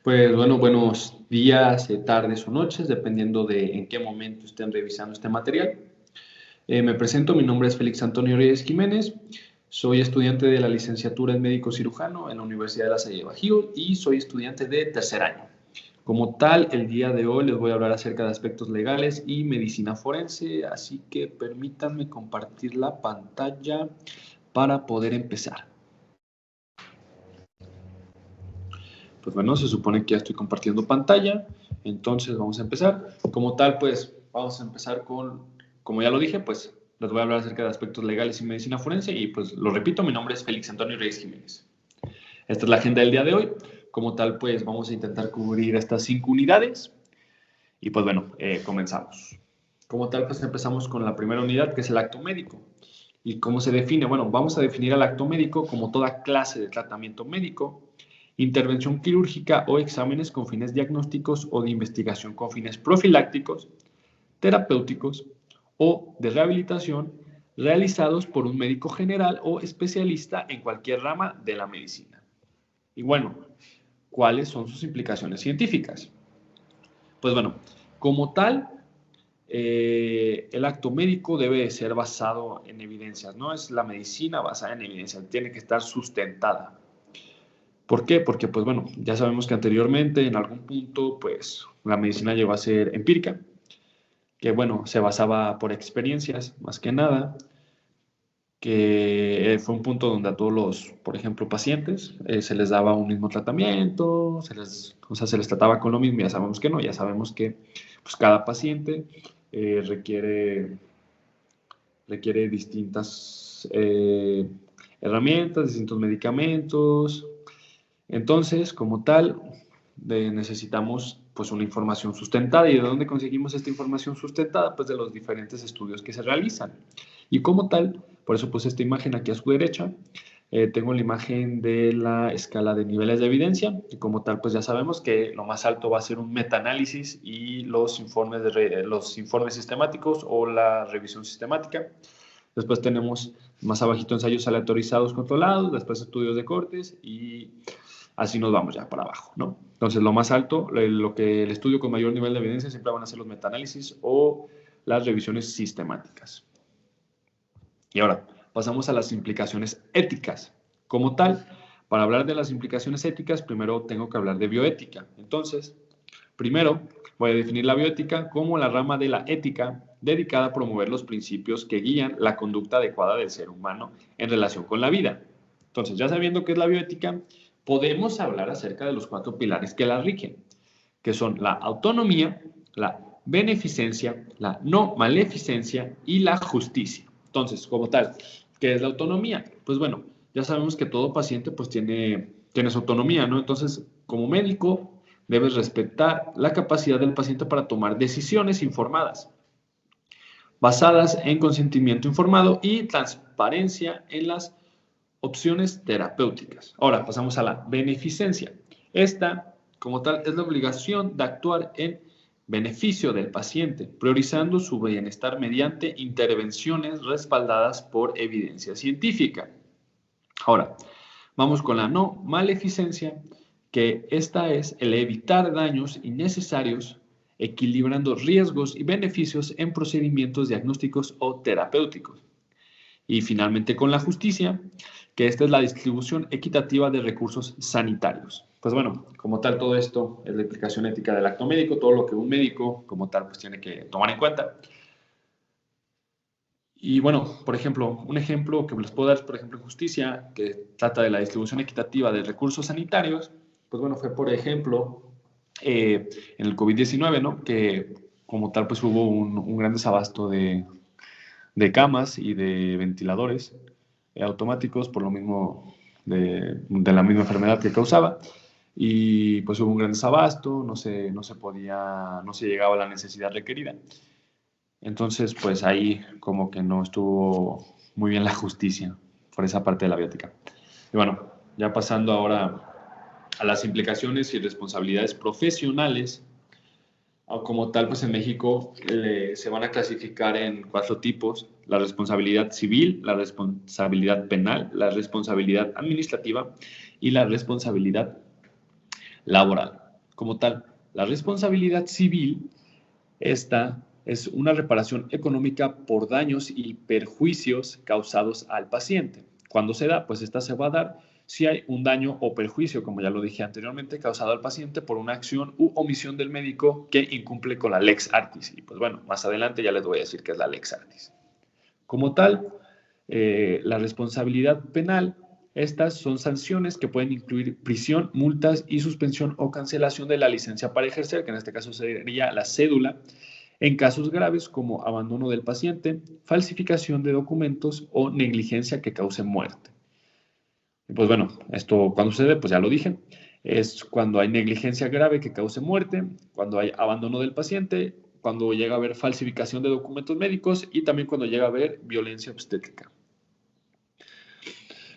Pues bueno, buenos días, tardes o noches, dependiendo de en qué momento estén revisando este material. Me presento, mi nombre es Félix Antonio Reyes Jiménez, soy estudiante de la licenciatura en médico cirujano en la Universidad de La Salle Bajío y soy estudiante de tercer año. Como tal, el día de hoy les voy a hablar acerca de aspectos legales y medicina forense, así que permítanme compartir la pantalla para poder empezar. Pues bueno, se supone que ya estoy compartiendo pantalla, entonces vamos a empezar. Como tal, pues vamos a empezar con, como ya lo dije, pues les voy a hablar acerca de aspectos legales y medicina forense y pues lo repito, mi nombre es Félix Antonio Reyes Jiménez. Esta es la agenda del día de hoy. Como tal, pues vamos a intentar cubrir estas 5 unidades y pues bueno, comenzamos. Como tal, pues empezamos con la primera unidad, que es el acto médico. ¿Y cómo se define? Bueno, vamos a definir al acto médico como toda clase de tratamiento médico, intervención quirúrgica o exámenes con fines diagnósticos o de investigación con fines profilácticos, terapéuticos o de rehabilitación realizados por un médico general o especialista en cualquier rama de la medicina. Y bueno, ¿cuáles son sus implicaciones científicas? Pues bueno, como tal, el acto médico debe ser basado en evidencias, no es la medicina basada en evidencias, tiene que estar sustentada. ¿Por qué? Porque, pues bueno, ya sabemos que anteriormente, en algún punto, pues la medicina llegó a ser empírica, que bueno, se basaba por experiencias, más que nada, que fue un punto donde a todos los, por ejemplo, pacientes, se les daba un mismo tratamiento, se les trataba con lo mismo, ya sabemos que no, ya sabemos que pues, cada paciente requiere distintas herramientas, distintos medicamentos. Entonces, como tal, necesitamos pues una información sustentada. ¿Y de dónde conseguimos esta información sustentada? Pues de los diferentes estudios que se realizan. Y como tal, por eso puse esta imagen aquí a su derecha, tengo la imagen de la escala de niveles de evidencia y como tal pues ya sabemos que lo más alto va a ser un metaanálisis y los informes sistemáticos o la revisión sistemática. Después tenemos más abajito ensayos aleatorizados controlados, después estudios de cortes y así nos vamos ya para abajo, ¿no? Entonces, lo más alto, el estudio con mayor nivel de evidencia siempre van a ser los metaanálisis o las revisiones sistemáticas. Y ahora, pasamos a las implicaciones éticas. Como tal, para hablar de las implicaciones éticas, primero tengo que hablar de bioética. Entonces, primero voy a definir la bioética como la rama de la ética dedicada a promover los principios que guían la conducta adecuada del ser humano en relación con la vida. Entonces, ya sabiendo qué es la bioética, podemos hablar acerca de los 4 pilares que la rigen, que son la autonomía, la beneficencia, la no maleficencia y la justicia. Entonces, como tal, ¿qué es la autonomía? Pues bueno, ya sabemos que todo paciente pues tiene su autonomía, ¿no? Entonces, como médico, debes respetar la capacidad del paciente para tomar decisiones informadas, basadas en consentimiento informado y transparencia en las opciones terapéuticas. Ahora pasamos a la beneficencia. Esta, como tal, es la obligación de actuar en beneficio del paciente, priorizando su bienestar mediante intervenciones respaldadas por evidencia científica. Ahora, vamos con la no maleficencia, que esta es el evitar daños innecesarios, equilibrando riesgos y beneficios en procedimientos diagnósticos o terapéuticos. Y finalmente con la justicia, que esta es la distribución equitativa de recursos sanitarios. Pues bueno, como tal, todo esto es la implicación ética del acto médico, todo lo que un médico como tal pues tiene que tomar en cuenta. Y bueno, por ejemplo, un ejemplo que les puedo dar, por ejemplo, en justicia, que trata de la distribución equitativa de recursos sanitarios, pues bueno, fue por ejemplo en el COVID-19, ¿no? Que como tal pues hubo un gran desabasto de camas y de ventiladores automáticos por lo mismo de la misma enfermedad que causaba. Y pues hubo un gran desabasto, no se podía, no se llegaba a la necesidad requerida. Entonces, pues ahí como que no estuvo muy bien la justicia por esa parte de la biótica. Y bueno, ya pasando ahora a las implicaciones y responsabilidades profesionales, como tal, pues en México se van a clasificar en 4 tipos: la responsabilidad civil, la responsabilidad penal, la responsabilidad administrativa y la responsabilidad laboral. como tal, la responsabilidad civil, esta es una reparación económica por daños y perjuicios causados al paciente. Cuando se da, pues esta se va a dar si hay un daño o perjuicio, como ya lo dije anteriormente, causado al paciente por una acción u omisión del médico que incumple con la lex artis. Y pues bueno, más adelante ya les voy a decir qué es la lex artis. Como tal, la responsabilidad penal, estas son sanciones que pueden incluir prisión, multas y suspensión o cancelación de la licencia para ejercer, que en este caso sería la cédula, en casos graves como abandono del paciente, falsificación de documentos o negligencia que cause muerte. Pues bueno, esto cuando sucede, pues ya lo dije, es cuando hay negligencia grave que cause muerte, cuando hay abandono del paciente, cuando llega a haber falsificación de documentos médicos y también cuando llega a haber violencia obstétrica.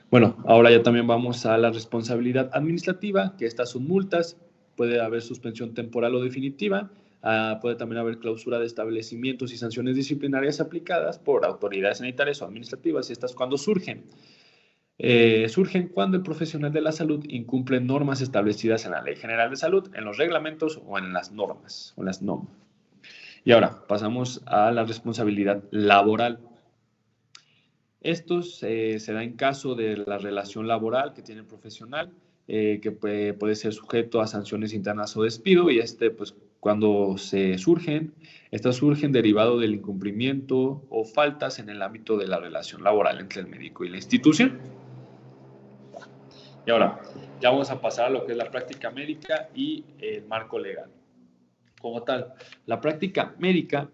Bueno, ahora ya también vamos a la responsabilidad administrativa, que estas son multas, puede haber suspensión temporal o definitiva, puede también haber clausura de establecimientos y sanciones disciplinarias aplicadas por autoridades sanitarias o administrativas, y estas cuando surgen. Surgen cuando el profesional de la salud incumple normas establecidas en la Ley General de Salud, en los reglamentos o en las normas. Y ahora pasamos a la responsabilidad laboral. Esto se da en caso de la relación laboral que tiene el profesional, que puede ser sujeto a sanciones internas o despido, y pues cuando estas surgen derivado del incumplimiento o faltas en el ámbito de la relación laboral entre el médico y la institución. Y ahora, ya vamos a pasar a lo que es la práctica médica y el marco legal. Como tal, la práctica médica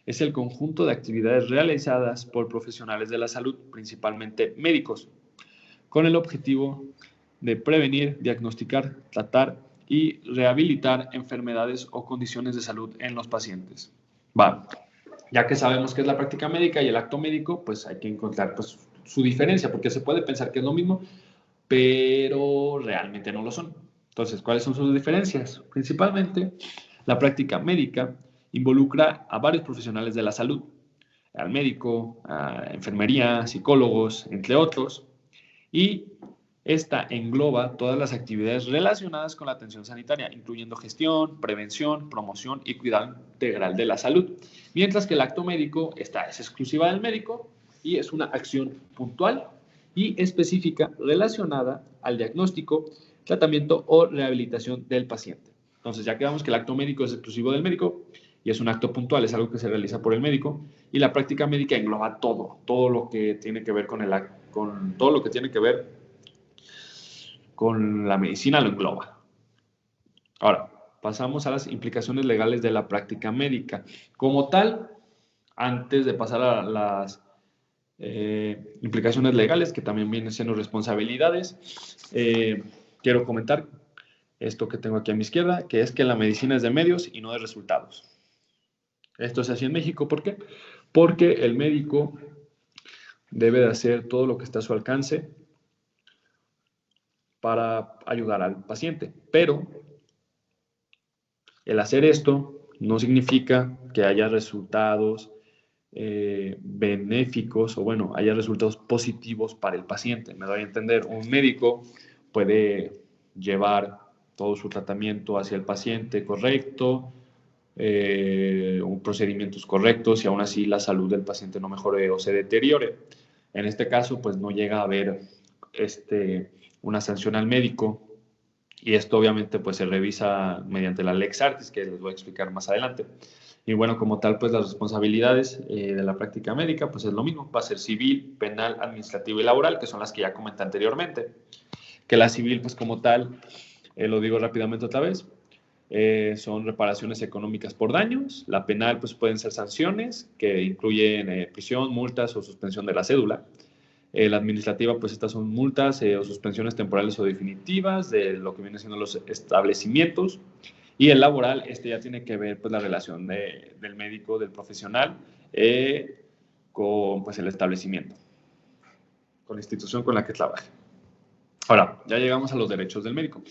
es el conjunto de actividades realizadas por profesionales de la salud, principalmente médicos, con el objetivo de prevenir, diagnosticar, tratar y rehabilitar enfermedades o condiciones de salud en los pacientes. Ya que sabemos qué es la práctica médica y el acto médico, pues hay que encontrar pues, su diferencia, porque se puede pensar que es lo mismo, pero realmente no lo son. Entonces, ¿cuáles son sus diferencias? Principalmente, la práctica médica involucra a varios profesionales de la salud, al médico, a enfermería, psicólogos, entre otros, y esta engloba todas las actividades relacionadas con la atención sanitaria, incluyendo gestión, prevención, promoción y cuidado integral de la salud. Mientras que el acto médico es exclusiva del médico y es una acción puntual y específica relacionada al diagnóstico, tratamiento o rehabilitación del paciente. Entonces ya quedamos que el acto médico es exclusivo del médico y es un acto puntual, es algo que se realiza por el médico, y la práctica médica engloba todo lo que tiene que ver con todo lo que tiene que ver con la medicina, lo engloba. Ahora, pasamos a las implicaciones legales de la práctica médica. Como tal, antes de pasar a las implicaciones legales, que también vienen siendo responsabilidades, quiero comentar esto que tengo aquí a mi izquierda, que es que la medicina es de medios y no de resultados. Esto es así en México, ¿por qué? Porque el médico debe de hacer todo lo que está a su alcance para ayudar al paciente, pero el hacer esto no significa que haya resultados benéficos o bueno, haya resultados positivos para el paciente. Me doy a entender, un médico puede llevar todo su tratamiento hacia el paciente correcto, procedimientos correctos y aún así la salud del paciente no mejore o se deteriore. En este caso, pues no llega a haber una sanción al médico y esto obviamente pues se revisa mediante la Lex Artis, que les voy a explicar más adelante. Y bueno, como tal, pues las responsabilidades de la práctica médica, pues es lo mismo, va a ser civil, penal, administrativa y laboral, que son las que ya comenté anteriormente. Que la civil, pues como tal, lo digo rápidamente otra vez, son reparaciones económicas por daños. La penal, pues pueden ser sanciones que incluyen prisión, multas o suspensión de la cédula. La administrativa, pues estas son multas o suspensiones temporales o definitivas de lo que vienen siendo los establecimientos. Y el laboral, ya tiene que ver pues la relación del médico, del profesional, con pues el establecimiento, con la institución con la que trabaja. Ahora, ya llegamos a los derechos del médico.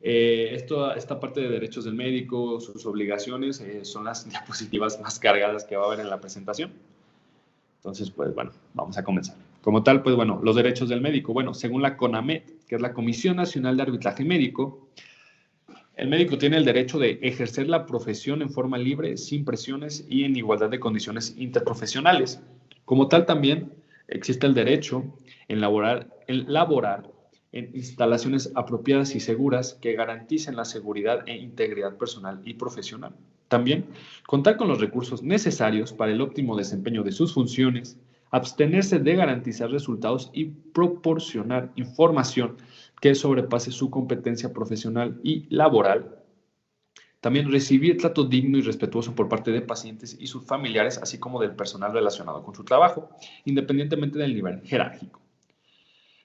Esta parte de derechos del médico, sus obligaciones, son las diapositivas más cargadas que va a haber en la presentación. Entonces, pues bueno, vamos a comenzar. Como tal, pues bueno, los derechos del médico. Bueno, según la CONAMED, que es la Comisión Nacional de Arbitraje Médico, El médico tiene el derecho de ejercer la profesión en forma libre, sin presiones y en igualdad de condiciones interprofesionales. Como tal, también existe el derecho en laborar en instalaciones apropiadas y seguras que garanticen la seguridad e integridad personal y profesional. También, contar con los recursos necesarios para el óptimo desempeño de sus funciones, abstenerse de garantizar resultados y proporcionar información que sobrepase su competencia profesional y laboral. También recibir trato digno y respetuoso por parte de pacientes y sus familiares, así como del personal relacionado con su trabajo, independientemente del nivel jerárquico.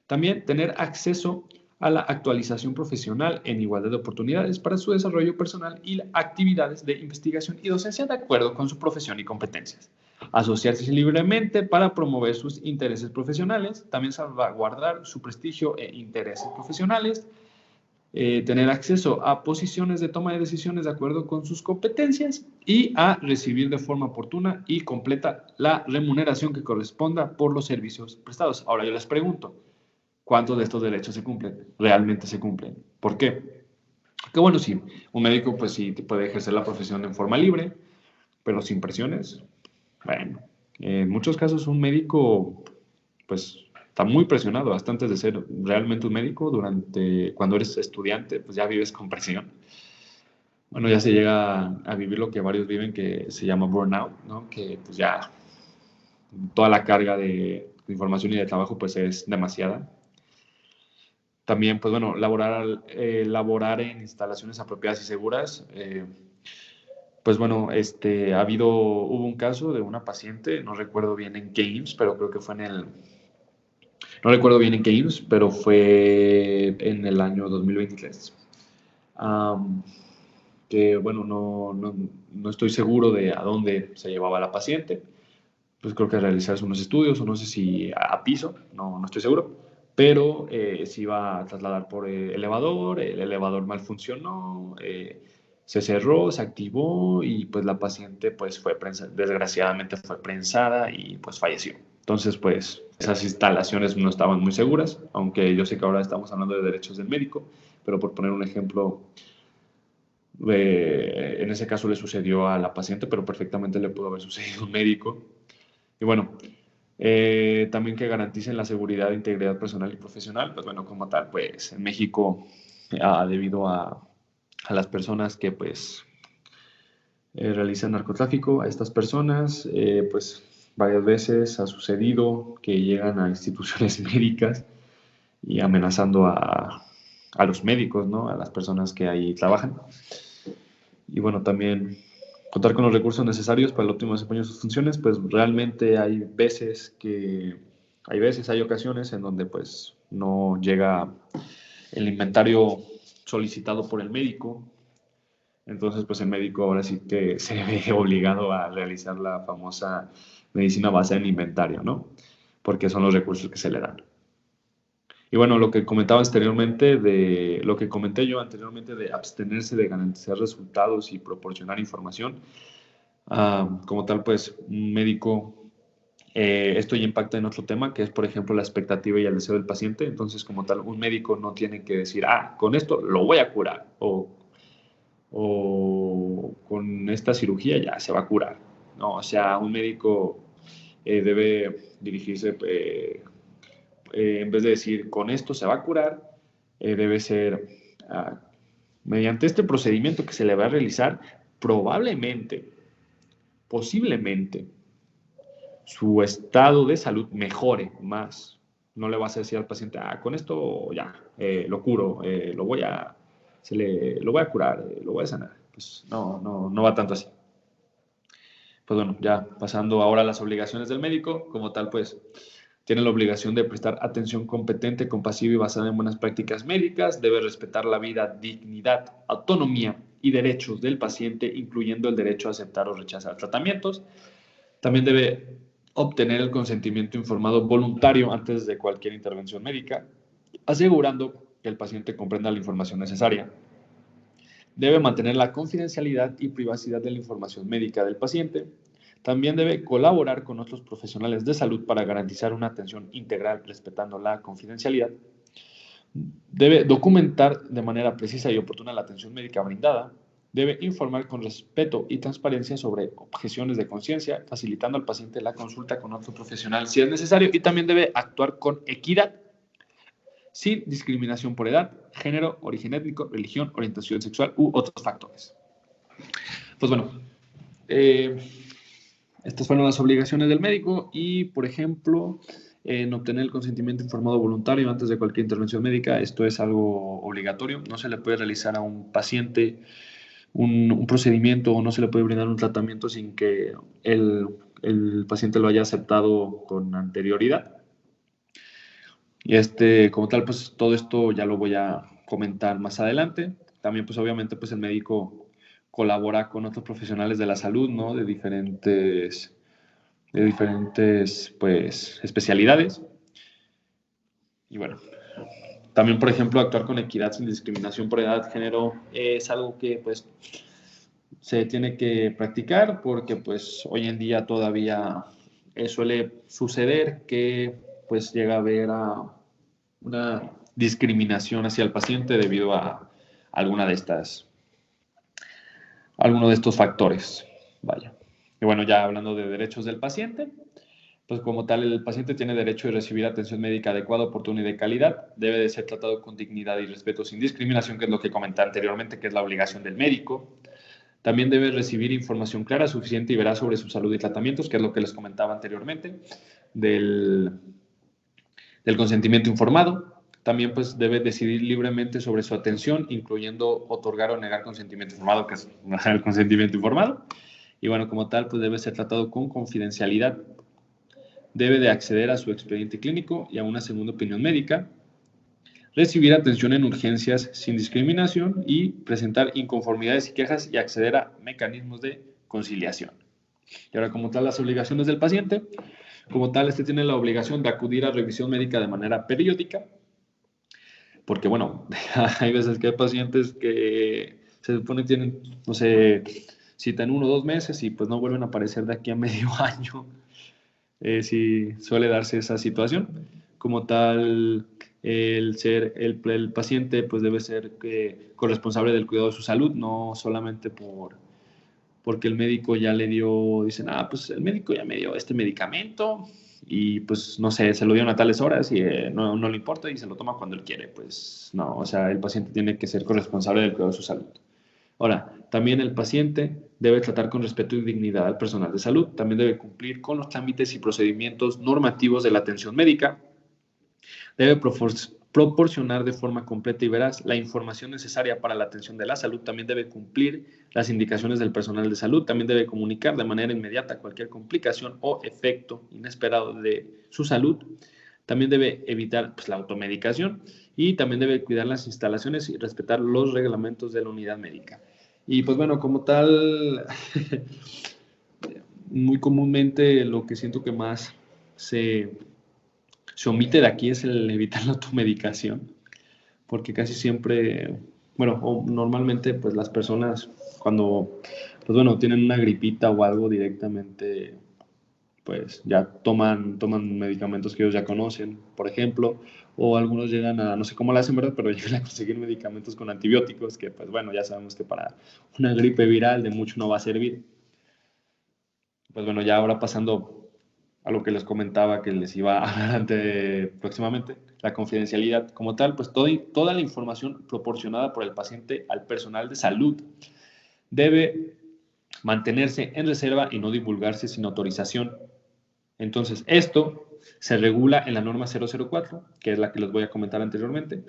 También tener acceso a la actualización profesional en igualdad de oportunidades para su desarrollo personal y actividades de investigación y docencia de acuerdo con su profesión y competencias. Asociarse libremente para promover sus intereses profesionales, también salvaguardar su prestigio e intereses profesionales, tener acceso a posiciones de toma de decisiones de acuerdo con sus competencias y a recibir de forma oportuna y completa la remuneración que corresponda por los servicios prestados. Ahora yo les pregunto, ¿cuántos de estos derechos se cumplen? ¿Realmente se cumplen? ¿Por qué? Que bueno, sí, un médico pues sí puede ejercer la profesión en forma libre, pero sin presiones. Bueno, en muchos casos un médico pues está muy presionado hasta antes de ser realmente un médico. Cuando eres estudiante pues ya vives con presión. Bueno, ya se llega a vivir lo que varios viven, que se llama burnout, ¿no? Que pues ya toda la carga de información y de trabajo pues es demasiada. También, pues bueno, laborar en instalaciones apropiadas y seguras. Pues bueno, hubo un caso de una paciente, no recuerdo bien en qué IMSS, pero creo que fue no recuerdo bien en qué IMSS, pero fue en el año 2023. Que bueno, no estoy seguro de a dónde se llevaba la paciente. Pues creo que a realizarse unos estudios, o no sé si a piso, no estoy seguro, pero se iba a trasladar por elevador, el elevador mal funcionó, se cerró, se activó y pues la paciente pues desgraciadamente fue prensada y pues falleció. Entonces pues esas instalaciones no estaban muy seguras, aunque yo sé que ahora estamos hablando de derechos del médico, pero por poner un ejemplo, en ese caso le sucedió a la paciente, pero perfectamente le pudo haber sucedido a un médico. Y bueno, también que garanticen la seguridad e integridad personal y profesional. Pues bueno, como tal, pues en México, debido a las personas que pues realizan narcotráfico, a estas personas, pues varias veces ha sucedido que llegan a instituciones médicas y amenazando a los médicos, ¿no? A las personas que ahí trabajan. Y bueno, también contar con los recursos necesarios para el óptimo desempeño de sus funciones. Pues realmente hay ocasiones en donde pues no llega el inventario solicitado por el médico. Entonces pues el médico ahora sí que se ve obligado a realizar la famosa medicina basada en inventario, ¿no? Porque son los recursos que se le dan. Y bueno, lo que comenté yo anteriormente de abstenerse de garantizar resultados y proporcionar información, como tal, pues un médico, esto ya impacta en otro tema, que es, por ejemplo, la expectativa y el deseo del paciente. Entonces, como tal, un médico no tiene que decir, con esto lo voy a curar, o con esta cirugía ya se va a curar. No, o sea, un médico debe dirigirse, en vez de decir, con esto se va a curar, debe ser, ah, mediante este procedimiento que se le va a realizar, probablemente, posiblemente, su estado de salud mejore más. No le vas a decir al paciente, con esto ya, lo curo, lo voy a curar, lo voy a sanar. Pues no va tanto así. Pues bueno, ya pasando ahora a las obligaciones del médico, como tal, pues tiene la obligación de prestar atención competente, compasiva y basada en buenas prácticas médicas, debe respetar la vida, dignidad, autonomía y derechos del paciente, incluyendo el derecho a aceptar o rechazar tratamientos. También debe obtener el consentimiento informado voluntario antes de cualquier intervención médica, asegurando que el paciente comprenda la información necesaria. Debe mantener la confidencialidad y privacidad de la información médica del paciente. También debe colaborar con otros profesionales de salud para garantizar una atención integral respetando la confidencialidad. Debe documentar de manera precisa y oportuna la atención médica brindada. Debe informar con respeto y transparencia sobre objeciones de conciencia, facilitando al paciente la consulta con otro profesional si es necesario. Y también debe actuar con equidad, sin discriminación por edad, género, origen étnico, religión, orientación sexual u otros factores. Pues bueno, estas fueron las obligaciones del médico y, por ejemplo, en obtener el consentimiento informado voluntario antes de cualquier intervención médica, esto es algo obligatorio. No se le puede realizar a un paciente un procedimiento o no se le puede brindar un tratamiento sin que el paciente lo haya aceptado con anterioridad. Y como tal, pues todo esto ya lo voy a comentar más adelante. También, pues obviamente, pues el médico colabora con otros profesionales de la salud, ¿no? De diferentes, pues, especialidades. Y bueno, también, por ejemplo, actuar con equidad sin discriminación por edad, género, es algo que, pues, se tiene que practicar porque, pues, hoy en día todavía suele suceder que, pues, llega a haber una discriminación hacia el paciente debido a alguno de estos factores. Vaya. Y bueno, ya hablando de derechos del paciente, pues como tal, el paciente tiene derecho a recibir atención médica adecuada, oportuna y de calidad. Debe de ser tratado con dignidad y respeto sin discriminación, que es lo que comenté anteriormente, que es la obligación del médico. También debe recibir información clara, suficiente y veraz sobre su salud y tratamientos, que es lo que les comentaba anteriormente, del consentimiento informado. También pues debe decidir libremente sobre su atención, incluyendo otorgar o negar consentimiento informado, que es el consentimiento informado. Y bueno, como tal, pues debe ser tratado con confidencialidad. Debe de acceder a su expediente clínico y a una segunda opinión médica. Recibir atención en urgencias sin discriminación y presentar inconformidades y quejas y acceder a mecanismos de conciliación. Y ahora, como tal, las obligaciones del paciente. Como tal, tiene la obligación de acudir a revisión médica de manera periódica, porque, bueno, hay veces que hay pacientes que se supone que tienen, no sé, cita en 1 o 2 meses y pues no vuelven a aparecer de aquí a medio año. Sí suele darse esa situación. Como tal, el paciente pues debe ser corresponsable del cuidado de su salud, no solamente porque el médico ya le dio, dicen, pues el médico ya me dio este medicamento y pues no sé, se lo dieron a tales horas y no le importa y se lo toma cuando él quiere. Pues no, o sea, el paciente tiene que ser corresponsable del cuidado de su salud. Ahora, también el paciente debe tratar con respeto y dignidad al personal de salud, también debe cumplir con los trámites y procedimientos normativos de la atención médica, debe proporcionar de forma completa y veraz la información necesaria para la atención de la salud, también debe cumplir las indicaciones del personal de salud, también debe comunicar de manera inmediata cualquier complicación o efecto inesperado de su salud, también debe evitar pues, la automedicación y también debe cuidar las instalaciones y respetar los reglamentos de la unidad médica. Y pues bueno, como tal, muy comúnmente lo que siento que más se omite de aquí es el evitar la automedicación, porque casi siempre, bueno, o normalmente pues las personas cuando, pues bueno, tienen una gripita o algo directamente, pues ya toman medicamentos que ellos ya conocen, por ejemplo, o algunos llegan a, no sé cómo lo hacen, ¿verdad? Pero llegan a conseguir medicamentos con antibióticos, que pues bueno, ya sabemos que para una gripe viral de mucho no va a servir. Pues bueno, ya ahora pasando a lo que les comentaba que les iba a hablar próximamente, la confidencialidad como tal, pues toda la información proporcionada por el paciente al personal de salud debe mantenerse en reserva y no divulgarse sin autorización. Entonces, esto se regula en la norma 004, que es la que les voy a comentar anteriormente,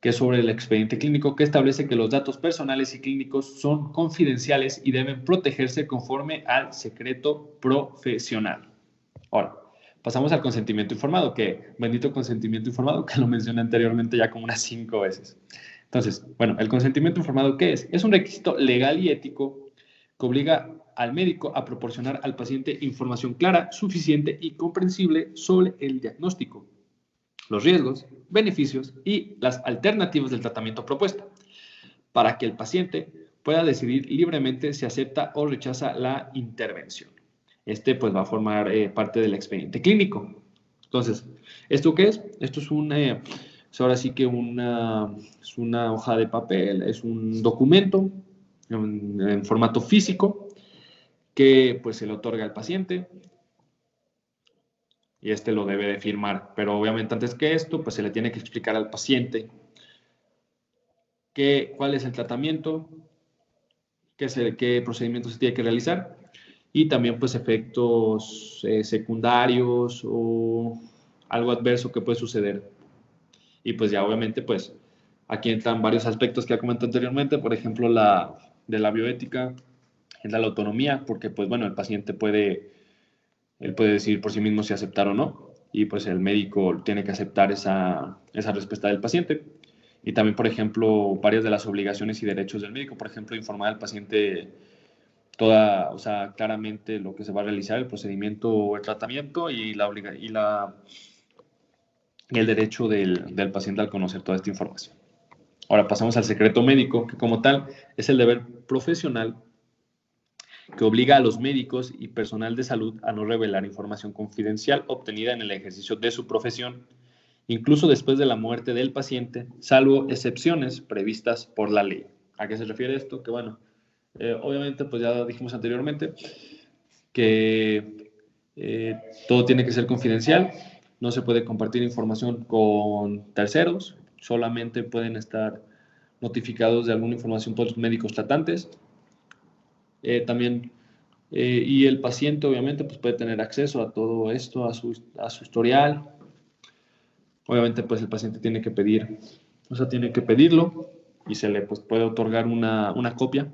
que es sobre el expediente clínico, que establece que los datos personales y clínicos son confidenciales y deben protegerse conforme al secreto profesional. Ahora, pasamos al consentimiento informado, que bendito consentimiento informado, que lo mencioné anteriormente ya como unas 5 veces. Entonces, bueno, el consentimiento informado, ¿qué es? Es un requisito legal y ético que obliga al médico a proporcionar al paciente información clara, suficiente y comprensible sobre el diagnóstico, los riesgos, beneficios y las alternativas del tratamiento propuesto, para que el paciente pueda decidir libremente si acepta o rechaza la intervención. Pues va a formar parte del expediente clínico. Entonces, ¿esto qué es? Esto es pues ahora sí que es una hoja de papel, es un documento en formato físico que pues se le otorga al paciente y este lo debe de firmar. Pero obviamente antes que esto, pues se le tiene que explicar al paciente cuál es el tratamiento, qué procedimiento se tiene que realizar y también pues efectos secundarios o algo adverso que puede suceder. Y pues ya obviamente pues aquí entran varios aspectos que ya comenté anteriormente, por ejemplo de la bioética, entra la autonomía, porque pues bueno, el paciente él puede decidir por sí mismo si aceptar o no, y pues el médico tiene que aceptar esa respuesta del paciente. Y también, por ejemplo, varias de las obligaciones y derechos del médico, por ejemplo, informar al paciente o sea, claramente lo que se va a realizar, el procedimiento o el tratamiento y el derecho del paciente al conocer toda esta información. Ahora pasamos al secreto médico, que como tal es el deber profesional que obliga a los médicos y personal de salud a no revelar información confidencial obtenida en el ejercicio de su profesión, incluso después de la muerte del paciente, salvo excepciones previstas por la ley. ¿A qué se refiere esto? Que bueno, obviamente pues ya dijimos anteriormente que todo tiene que ser confidencial, no se puede compartir información con terceros, solamente pueden estar notificados de alguna información por los médicos tratantes. También, y el paciente obviamente pues puede tener acceso a todo esto, a su historial. Obviamente pues el paciente tiene que tiene que pedirlo y se le pues, puede otorgar una copia,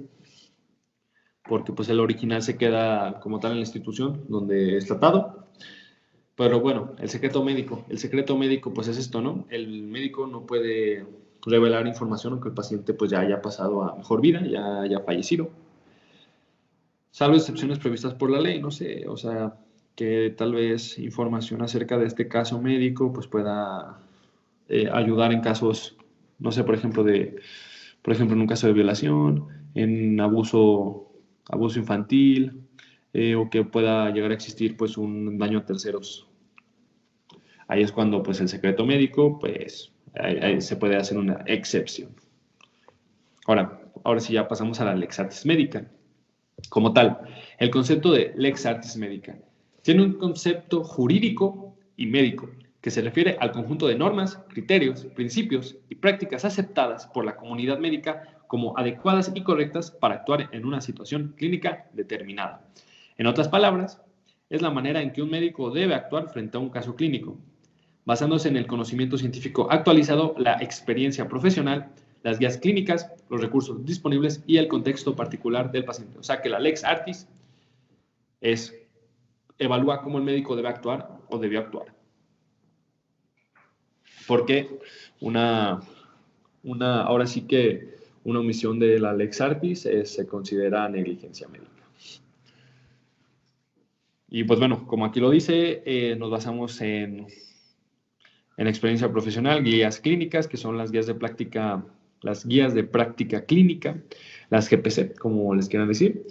porque pues el original se queda como tal en la institución donde es tratado. Pero bueno, el secreto médico pues es esto, ¿no? El médico no puede revelar información aunque el paciente pues ya haya pasado a mejor vida, ya haya fallecido. Salvo excepciones previstas por la ley, no sé, o sea, que tal vez información acerca de este caso médico pues pueda ayudar en casos, no sé, por ejemplo, en un caso de violación, en abuso infantil, o que pueda llegar a existir pues un daño a terceros. Ahí es cuando pues el secreto médico pues ahí se puede hacer una excepción. Ahora sí ya pasamos a la lex artis médica. Como tal, el concepto de lex artis médica tiene un concepto jurídico y médico que se refiere al conjunto de normas, criterios, principios y prácticas aceptadas por la comunidad médica como adecuadas y correctas para actuar en una situación clínica determinada. En otras palabras, es la manera en que un médico debe actuar frente a un caso clínico, basándose en el conocimiento científico actualizado, la experiencia profesional, las guías clínicas, los recursos disponibles y el contexto particular del paciente. O sea que la lex artis evalúa cómo el médico debe actuar o debió actuar. Porque ahora sí que una omisión de la lex artis se considera negligencia médica. Y pues bueno, como aquí lo dice, nos basamos en experiencia profesional, guías clínicas, que son las guías de práctica clínica, las GPC, como les quieran decir,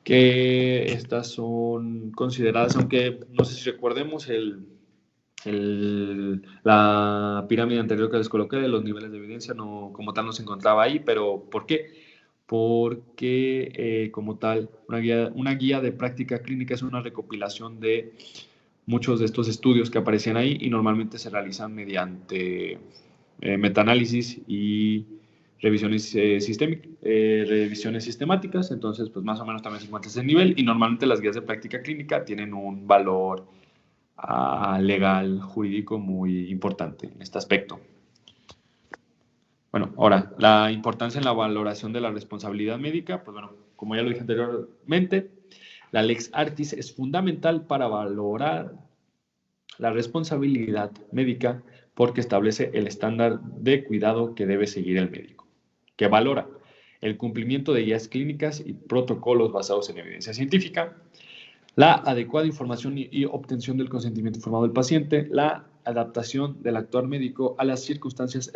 que estas son consideradas, aunque no sé si recordemos la pirámide anterior que les coloqué de los niveles de evidencia, no, como tal no se encontraba ahí, pero ¿por qué? Porque como tal, una guía de práctica clínica es una recopilación de muchos de estos estudios que aparecían ahí y normalmente se realizan mediante metaanálisis y revisiones sistemáticas, entonces pues más o menos también se encuentra ese nivel y normalmente las guías de práctica clínica tienen un valor legal, jurídico muy importante en este aspecto. Bueno, ahora, la importancia en la valoración de la responsabilidad médica, pues bueno, como ya lo dije anteriormente, la lex artis es fundamental para valorar la responsabilidad médica porque establece el estándar de cuidado que debe seguir el médico, que valora el cumplimiento de guías clínicas y protocolos basados en evidencia científica, la adecuada información y obtención del consentimiento informado del paciente, la adaptación del actuar médico a las circunstancias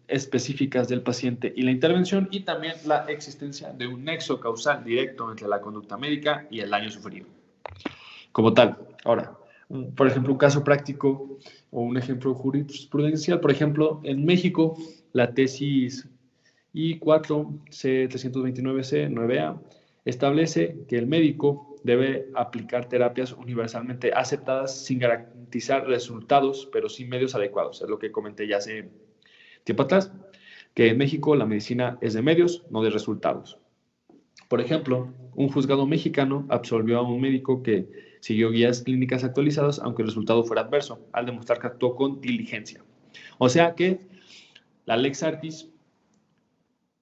específicas del paciente y la intervención, y también la existencia de un nexo causal directo entre la conducta médica y el daño sufrido. Como tal, ahora, por ejemplo, un caso práctico o un ejemplo jurisprudencial. Por ejemplo, en México, la tesis I4C329C9A establece que el médico debe aplicar terapias universalmente aceptadas sin garantizar resultados, pero sin medios adecuados. Es lo que comenté ya hace tiempo atrás, que en México la medicina es de medios, no de resultados. Por ejemplo, un juzgado mexicano absolvió a un médico que siguió guías clínicas actualizadas, aunque el resultado fuera adverso, al demostrar que actuó con diligencia. O sea que la lex artis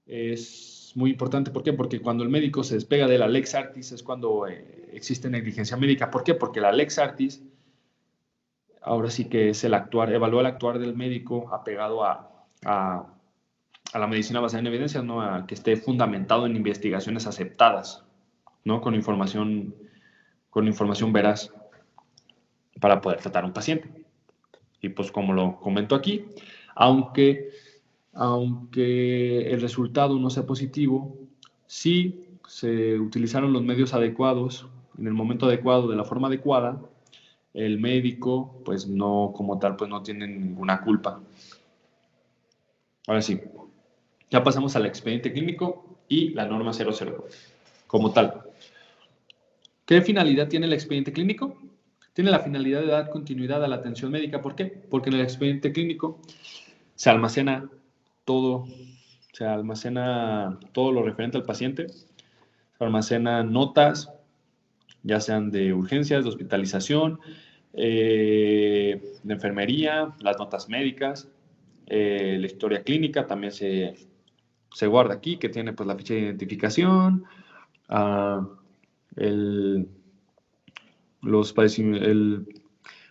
es muy importante. ¿Por qué? Porque cuando el médico se despega de la lex artis es cuando existe negligencia médica. ¿Por qué? Porque la lex artis ahora sí que es el actuar, evalúa el actuar del médico apegado a la medicina basada en evidencias, ¿no? A que esté fundamentado en investigaciones aceptadas, ¿no? Con información veraz para poder tratar a un paciente. Y pues como lo comento aquí, aunque el resultado no sea positivo, si se utilizaron los medios adecuados, en el momento adecuado, de la forma adecuada, el médico, pues no, como tal, pues no tiene ninguna culpa. Ahora sí, ya pasamos al expediente clínico y la norma 00 como tal. ¿Qué finalidad tiene el expediente clínico? Tiene la finalidad de dar continuidad a la atención médica. ¿Por qué? Porque en el expediente clínico se almacena todo lo referente al paciente, se almacenan notas, ya sean de urgencias, de hospitalización, de enfermería, las notas médicas, la historia clínica también se guarda aquí, que tiene pues la ficha de identificación,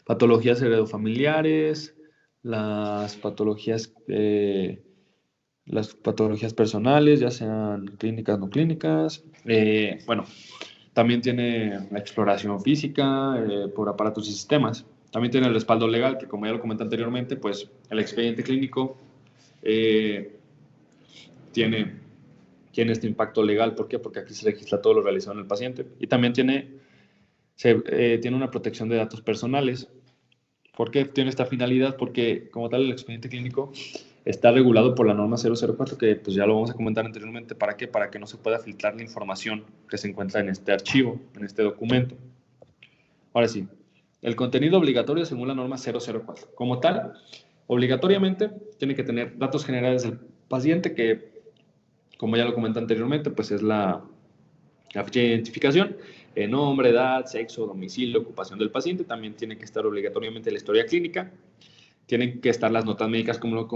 patologías heredofamiliares, las patologías personales, ya sean clínicas o no clínicas. Bueno, también tiene la exploración física por aparatos y sistemas. También tiene el respaldo legal, que como ya lo comenté anteriormente, pues el expediente clínico tiene este impacto legal. ¿Por qué? Porque aquí se legisla todo lo realizado en el paciente. Y también tiene una protección de datos personales. ¿Por qué tiene esta finalidad? Porque como tal el expediente clínico está regulado por la norma 004, que pues ya lo vamos a comentar anteriormente. ¿Para qué? Para que no se pueda filtrar la información que se encuentra en este archivo, en este documento. Ahora sí, el contenido obligatorio según la norma 004. Como tal, obligatoriamente tiene que tener datos generales del paciente, que como ya lo comenté anteriormente, pues es la ficha de identificación, nombre, edad, sexo, domicilio, ocupación del paciente. También tiene que estar obligatoriamente la historia clínica. Tienen que estar las notas médicas, como lo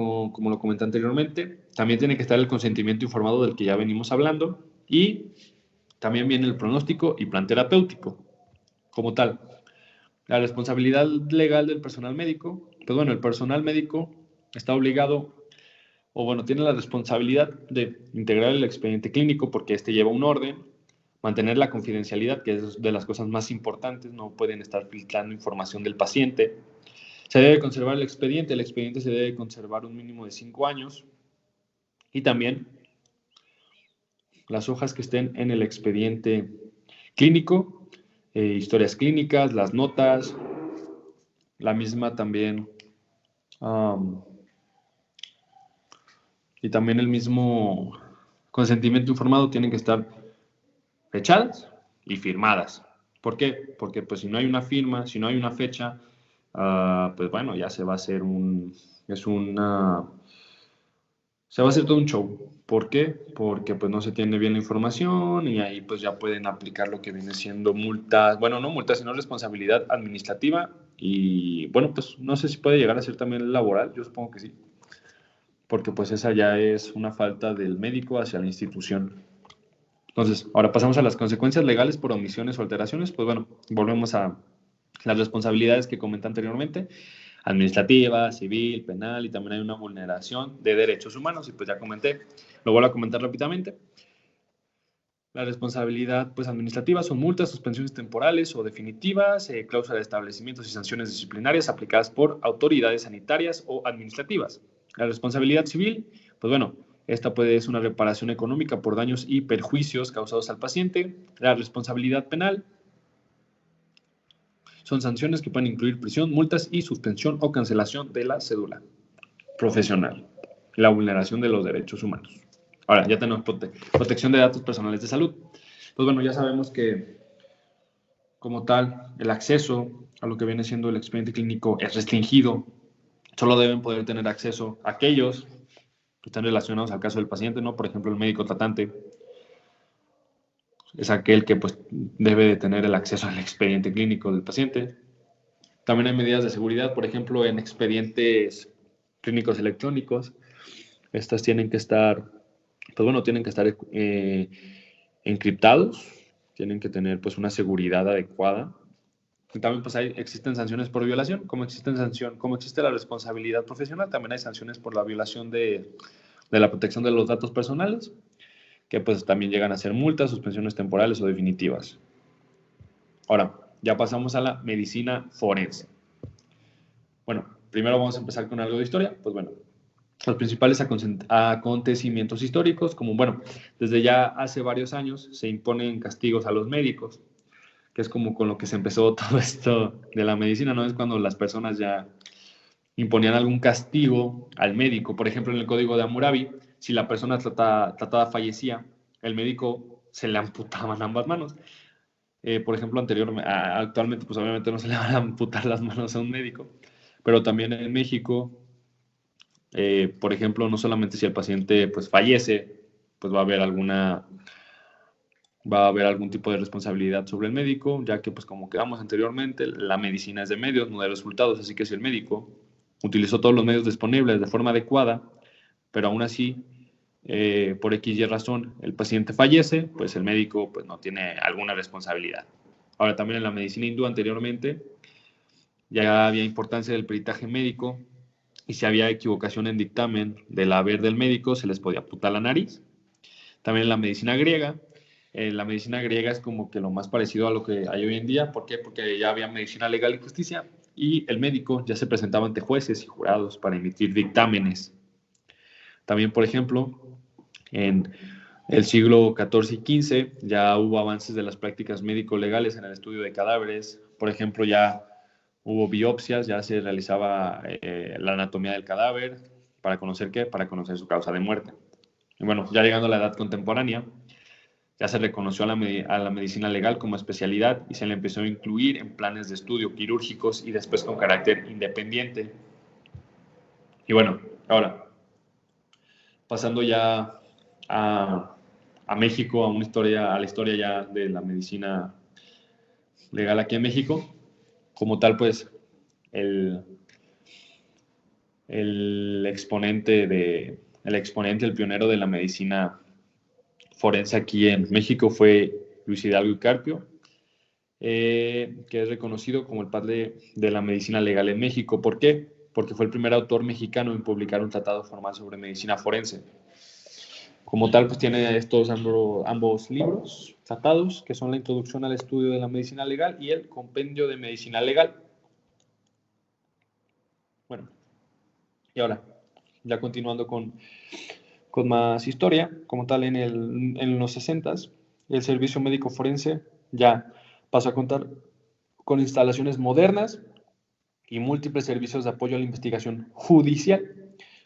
comenté anteriormente. También tiene que estar el consentimiento informado del que ya venimos hablando. Y también viene el pronóstico y plan terapéutico. Como tal, la responsabilidad legal del personal médico. Pues bueno, el personal médico está obligado, o bueno, tiene la responsabilidad de integrar el expediente clínico, porque este lleva un orden, mantener la confidencialidad, que es de las cosas más importantes. No pueden estar filtrando información del paciente. Se debe conservar el expediente se debe conservar un mínimo de 5 años, y también las hojas que estén en el expediente clínico, historias clínicas, las notas, la misma también, y también el mismo consentimiento informado tienen que estar fechadas y firmadas. ¿Por qué? Porque pues si no hay una firma, si no hay una fecha, pues bueno, ya se va a hacer se va a hacer todo un show. ¿Por qué? Porque pues no se tiene bien la información, y ahí pues ya pueden aplicar lo que viene siendo multas, bueno, no multas, sino responsabilidad administrativa, y bueno, pues no sé si puede llegar a ser también laboral, yo supongo que sí, porque pues esa ya es una falta del médico hacia la institución. Entonces, ahora pasamos a las consecuencias legales por omisiones o alteraciones. Pues bueno, volvemos a las responsabilidades que comenté anteriormente: administrativa, civil, penal, y también hay una vulneración de derechos humanos, y pues ya comenté, lo vuelvo a comentar rápidamente. La responsabilidad pues administrativa son multas, suspensiones temporales o definitivas, cláusula de establecimientos y sanciones disciplinarias aplicadas por autoridades sanitarias o administrativas. La responsabilidad civil, pues bueno, esta es una reparación económica por daños y perjuicios causados al paciente. La responsabilidad penal Son sanciones que pueden incluir prisión, multas y suspensión o cancelación de la cédula profesional. La vulneración de los derechos humanos. Ahora, ya tenemos protección de datos personales de salud. Pues bueno, ya sabemos que como tal, el acceso a lo que viene siendo el expediente clínico es restringido. Solo deben poder tener acceso a aquellos que están relacionados al caso del paciente, ¿no? Por ejemplo, el médico tratante es aquel que pues debe de tener el acceso al expediente clínico del paciente. También hay medidas de seguridad, por ejemplo, en expedientes clínicos electrónicos. Estas tienen que estar, pues bueno, tienen que estar encriptados, tienen que tener pues una seguridad adecuada. Y también pues existen sanciones por violación, como existe la responsabilidad profesional, también hay sanciones por la violación de la protección de los datos personales, que pues también llegan a ser multas, suspensiones temporales o definitivas. Ahora, ya pasamos a la medicina forense. Bueno, primero vamos a empezar con algo de historia. Pues bueno, los principales acontecimientos históricos, como bueno, desde ya hace varios años se imponen castigos a los médicos, que es como con lo que se empezó todo esto de la medicina, ¿no? Es cuando las personas ya imponían algún castigo al médico. Por ejemplo, en el Código de Hammurabi, si la persona tratada fallecía, el médico se le amputaban ambas manos. Por ejemplo, actualmente, pues obviamente no se le van a amputar las manos a un médico, pero también en México, por ejemplo, no solamente si el paciente pues fallece, pues va a haber algún tipo de responsabilidad sobre el médico, ya que pues como quedamos anteriormente, la medicina es de medios, no de resultados, así que si el médico utilizó todos los medios disponibles de forma adecuada, pero aún así, por X y razón, el paciente fallece, pues el médico pues no tiene alguna responsabilidad. Ahora también en la medicina hindú anteriormente ya había importancia del peritaje médico y si había equivocación en dictamen del haber del médico se les podía amputar la nariz. También en la medicina griega es como que lo más parecido a lo que hay hoy en día. ¿Por qué? Porque ya había medicina legal y justicia y el médico ya se presentaba ante jueces y jurados para emitir dictámenes. También, por ejemplo, en el siglo XIV y XV ya hubo avances de las prácticas médico-legales en el estudio de cadáveres. Por ejemplo, ya hubo biopsias, ya se realizaba la anatomía del cadáver para conocer qué, para conocer su causa de muerte. Y bueno, ya llegando a la edad contemporánea, ya se reconoció a la medicina legal como especialidad y se le empezó a incluir en planes de estudio quirúrgicos y después con carácter independiente. Y bueno, ahora, pasando ya a México, a la historia ya de la medicina legal aquí en México, como tal, pues, el exponente, el pionero de la medicina forense aquí en México fue Luis Hidalgo y Carpio, que es reconocido como el padre de la medicina legal en México. ¿Por qué? Porque fue el primer autor mexicano en publicar un tratado formal sobre medicina forense. Como tal, pues tiene estos ambos libros, tratados, que son la introducción al estudio de la medicina legal y el compendio de medicina legal. Bueno, y ahora, ya continuando con más historia, como tal en los 60s, el servicio médico forense ya pasó a contar con instalaciones modernas y múltiples servicios de apoyo a la investigación judicial,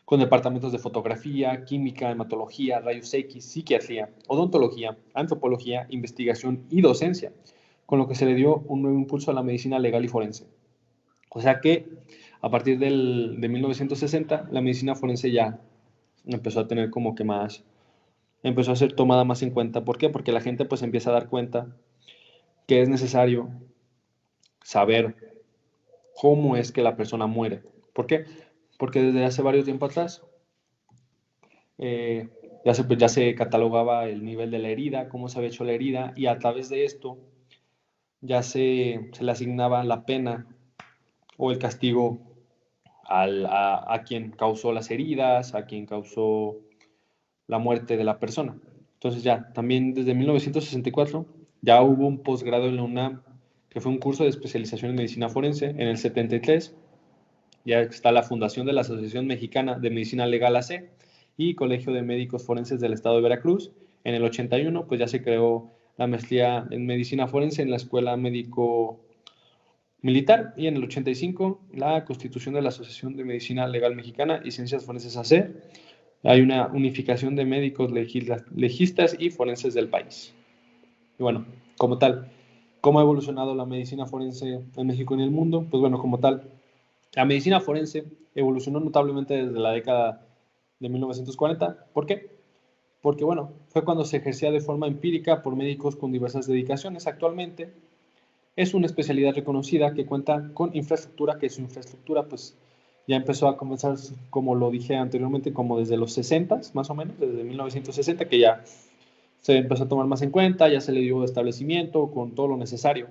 con departamentos de fotografía, química, hematología, rayos X, psiquiatría, odontología, antropología, investigación y docencia, con lo que se le dio un nuevo impulso a la medicina legal y forense. O sea que a partir de 1960, la medicina forense ya empezó a tener como que empezó a ser tomada más en cuenta. ¿Por qué? Porque la gente pues empieza a dar cuenta que es necesario saber cómo es que la persona muere. ¿Por qué? Porque desde hace varios tiempos atrás ya se catalogaba el nivel de la herida, cómo se había hecho la herida, y a través de esto ya se le asignaba la pena o el castigo a quien causó las heridas, a quien causó la muerte de la persona. Entonces ya, también desde 1964 ya hubo un posgrado en la UNAM, que fue un curso de especialización en medicina forense. En el 73 ya está la fundación de la Asociación Mexicana de Medicina Legal AC y Colegio de Médicos Forenses del Estado de Veracruz. En el 81 pues ya se creó la maestría en medicina forense en la Escuela militar, y en el 85 la constitución de la Asociación de Medicina Legal Mexicana y Ciencias Forenses AC. Hay una unificación de médicos, legistas y forenses del país. Y bueno, como tal, ¿cómo ha evolucionado la medicina forense en México y en el mundo? Pues bueno, como tal, la medicina forense evolucionó notablemente desde la década de 1940. ¿Por qué? Porque bueno, fue cuando se ejercía de forma empírica por médicos con diversas dedicaciones. Actualmente es una especialidad reconocida que cuenta con infraestructura, que su infraestructura pues ya empezó a comenzar, como lo dije anteriormente, como desde los 60, más o menos, desde 1960, que ya se empezó a tomar más en cuenta, ya se le dio establecimiento con todo lo necesario,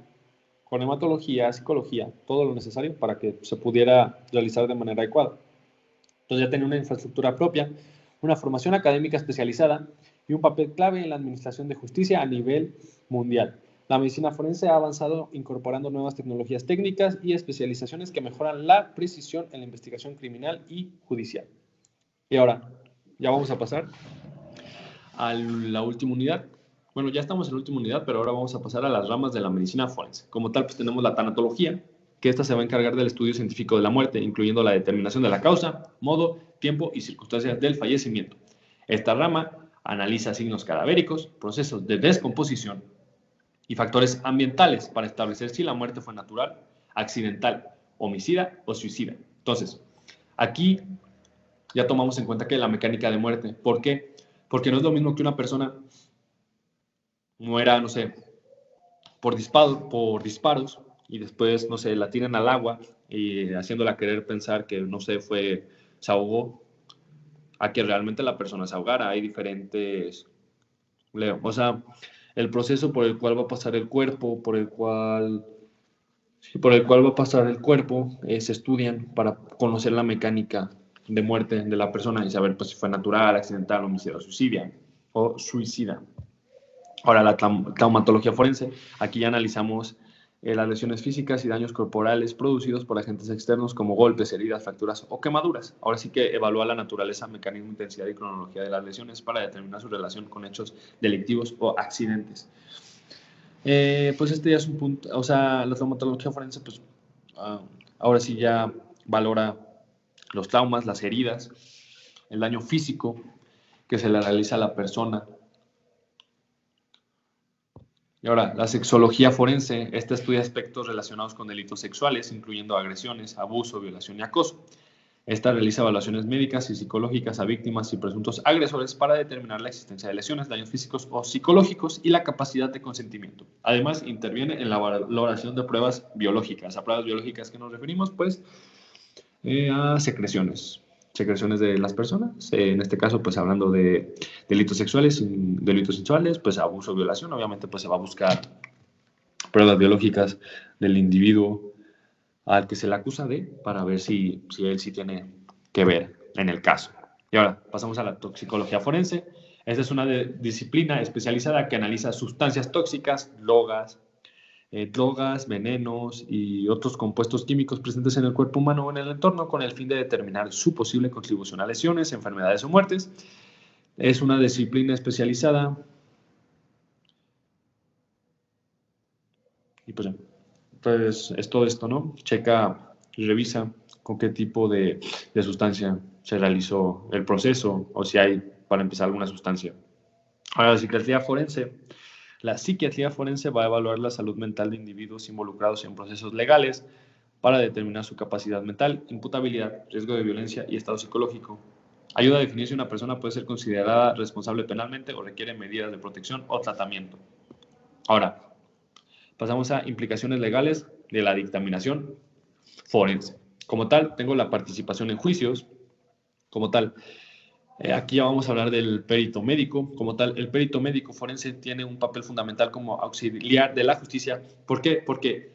con hematología, psicología, todo lo necesario para que se pudiera realizar de manera adecuada. Entonces ya tenía una infraestructura propia, una formación académica especializada y un papel clave en la administración de justicia a nivel mundial. La medicina forense ha avanzado incorporando nuevas tecnologías técnicas y especializaciones que mejoran la precisión en la investigación criminal y judicial. Y ahora, ya vamos a pasar a la última unidad. Bueno, ya estamos en la última unidad, pero ahora vamos a pasar a las ramas de la medicina forense. Como tal, pues tenemos la tanatología, que esta se va a encargar del estudio científico de la muerte, incluyendo la determinación de la causa, modo, tiempo y circunstancias del fallecimiento. Esta rama analiza signos cadavéricos, procesos de descomposición y factores ambientales para establecer si la muerte fue natural, accidental, homicida o suicida. Entonces, aquí ya tomamos en cuenta que la mecánica de muerte. ¿Por qué? Porque no es lo mismo que una persona muera, no sé, por disparos y después, no sé, la tiran al agua y haciéndola querer pensar que, no sé, se ahogó, a que realmente la persona se ahogara. Hay diferentes, o sea, el proceso por el cual va a pasar el cuerpo, por el cual va a pasar el cuerpo, se estudian para conocer la mecánica de muerte de la persona y saber pues, si fue natural, accidental, homicida o suicida. Ahora, la traumatología forense, aquí ya analizamos las lesiones físicas y daños corporales producidos por agentes externos como golpes, heridas, fracturas o quemaduras. Ahora sí que evalúa la naturaleza, mecanismo, intensidad y cronología de las lesiones para determinar su relación con hechos delictivos o accidentes. Pues este ya es un punto, o sea, la traumatología forense, pues ahora sí ya valora los traumas, las heridas, el daño físico que se le realiza a la persona. Y ahora, la sexología forense, esta estudia aspectos relacionados con delitos sexuales, incluyendo agresiones, abuso, violación y acoso. Esta realiza evaluaciones médicas y psicológicas a víctimas y presuntos agresores para determinar la existencia de lesiones, daños físicos o psicológicos y la capacidad de consentimiento. Además, interviene en la valoración de pruebas biológicas. A pruebas biológicas que nos referimos, pues, a secreciones de las personas, en este caso pues hablando de delitos sexuales, pues abuso, violación, obviamente pues se va a buscar pruebas biológicas del individuo al que se le acusa para ver si él sí tiene que ver en el caso. Y ahora pasamos a la toxicología forense. Esta es una disciplina especializada que analiza sustancias tóxicas, drogas, venenos y otros compuestos químicos presentes en el cuerpo humano o en el entorno con el fin de determinar su posible contribución a lesiones, enfermedades o muertes. Es una disciplina especializada y pues es todo esto, ¿no? Checa y revisa con qué tipo de sustancia se realizó el proceso o si hay para empezar alguna sustancia. Ahora, la psiquiatría forense va a evaluar la salud mental de individuos involucrados en procesos legales para determinar su capacidad mental, imputabilidad, riesgo de violencia y estado psicológico. Ayuda a definir si una persona puede ser considerada responsable penalmente o requiere medidas de protección o tratamiento. Ahora, pasamos a implicaciones legales de la dictaminación forense. Como tal, tengo la participación en juicios. Como tal, aquí ya vamos a hablar del perito médico. Como tal, el perito médico forense tiene un papel fundamental como auxiliar de la justicia. ¿Por qué? Porque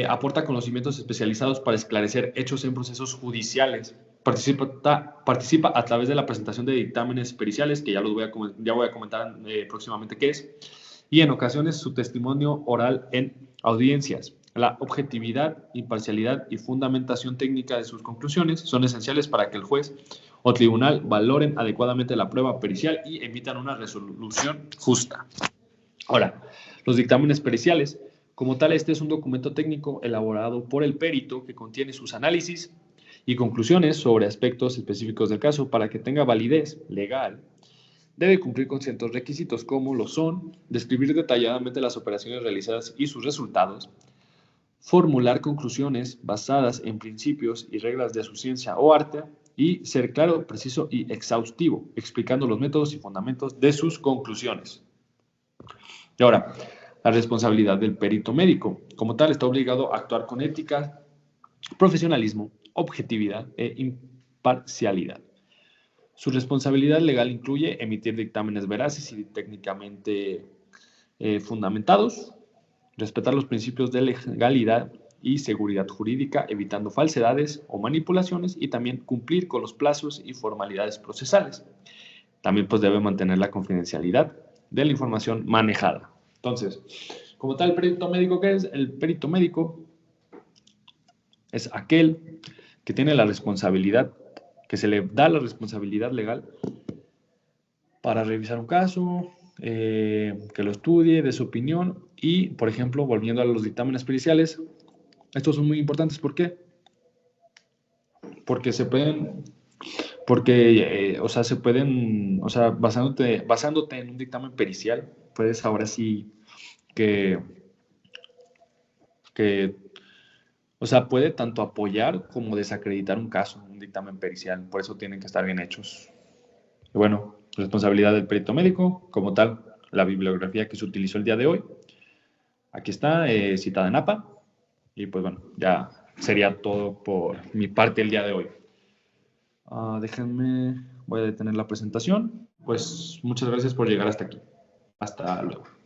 aporta conocimientos especializados para esclarecer hechos en procesos judiciales. Participa a través de la presentación de dictámenes periciales, que ya voy a comentar próximamente qué es, y en ocasiones su testimonio oral en audiencias. La objetividad, imparcialidad y fundamentación técnica de sus conclusiones son esenciales para que el juez o tribunal valoren adecuadamente la prueba pericial y emitan una resolución justa. Ahora, los dictámenes periciales Como tal, este es un documento técnico elaborado por el perito que contiene sus análisis y conclusiones sobre aspectos específicos del caso para que tenga validez legal. Debe cumplir con ciertos requisitos como lo son describir detalladamente las operaciones realizadas y sus resultados, formular conclusiones basadas en principios y reglas de su ciencia o arte y ser claro, preciso y exhaustivo, explicando los métodos y fundamentos de sus conclusiones. Y ahora, la responsabilidad del perito médico. Como tal, está obligado a actuar con ética, profesionalismo, objetividad e imparcialidad. Su responsabilidad legal incluye emitir dictámenes veraces y técnicamente fundamentados, respetar los principios de legalidad y seguridad jurídica, evitando falsedades o manipulaciones, y también cumplir con los plazos y formalidades procesales. También pues debe mantener la confidencialidad de la información manejada. Entonces, como tal, el perito médico, ¿qué es? El perito médico es aquel que tiene la responsabilidad, que se le da la responsabilidad legal para revisar un caso, que lo estudie, de su opinión y, por ejemplo, volviendo a los dictámenes periciales, estos son muy importantes. ¿Por qué? Porque se pueden, o sea, se pueden, o sea, basándote en un dictamen pericial, puedes ahora sí que, que, o sea, puede tanto apoyar como desacreditar un caso, un dictamen pericial, por eso tienen que estar bien hechos. Y bueno, responsabilidad del perito médico, como tal, la bibliografía que se utilizó el día de hoy. Aquí está, citada en APA. Y pues bueno, ya sería todo por mi parte el día de hoy. Déjenme, voy a detener la presentación. Pues muchas gracias por llegar hasta aquí. Hasta luego.